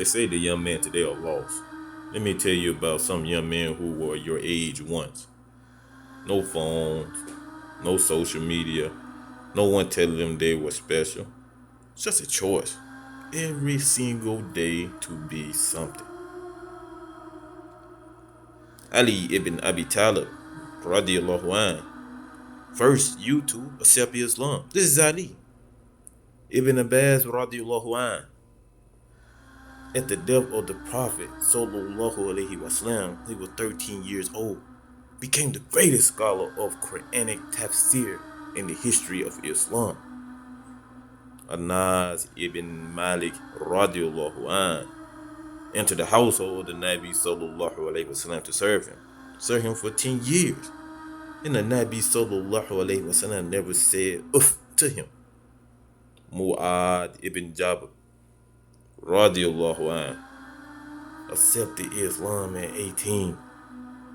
They say the young men today are lost. Let me tell you about some young men who were your age once. No phones, no social media, no one telling them they were special. It's just a choice. Every single day to be something. Ali ibn Abi Talib, radiallahu anh, first you to accept Islam. This is Ali. Ibn Abbas, radiallahu anh, at the death of the Prophet, sallallahu alaihi wasallam, he was 13 years old, became the greatest scholar of Quranic tafsir in the history of Islam. Anas ibn Malik, radiallahu anh, entered the household of the Nabi sallallahu alaihi wasallam to serve him. Served him for 10 years. And the Nabi sallallahu alaihi wasallam never said uff to him. Mu'ad ibn Jabal, radiallahu anh, accepted Islam at 18.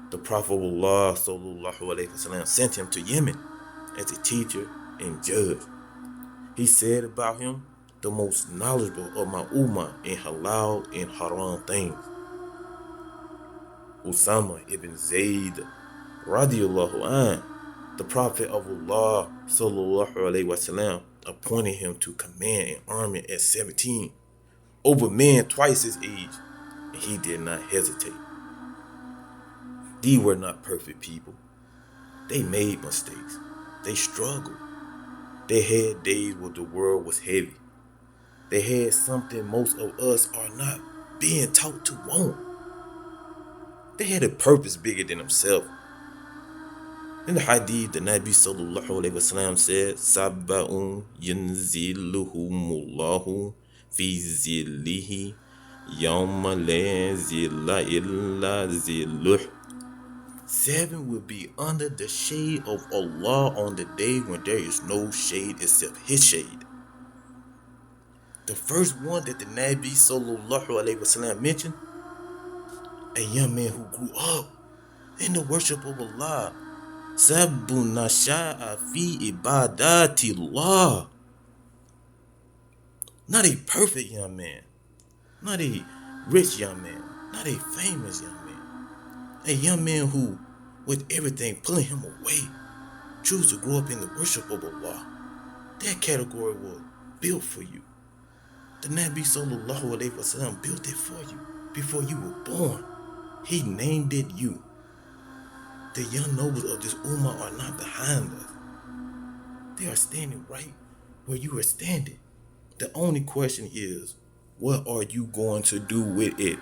The Prophet of Allah sallallahu alaihi wasallam sent him to Yemen as a teacher and judge. He said about him, the most knowledgeable of my ummah in halal and haram things. Usama ibn Zayd, radiallahu anh, the Prophet of Allah sallallahu alaihi wasallam appointed him to command an army at 17, over men twice his age, and he did not hesitate. These were not perfect people. They made mistakes. They struggled. They had days where the world was heavy. They had something most of us are not being taught to want. They had a purpose bigger than themselves. In the hadith, the Nabi sallallahu alaihi wasallam said, "Sab'un yanziluhumullahu fi zillihi yawma la zilla illa zilluh." 7 will be under the shade of Allah on the day when there is no shade except His shade. The first one that the Nabi sallallahu alaihi wasallam mentioned, a young man who grew up in the worship of Allah. Sabun nasha'a fi ibadatillah. Not a perfect young man, not a rich young man, not a famous young man. A young man who, with everything pulling him away, choose to grow up in the worship of Allah. That category was built for you. The Nabi sallallahu alaihi wasallam built it for you before you were born. He named it you. The young nobles of this ummah are not behind us. They are standing right where you are standing. The only question is, what are you going to do with it?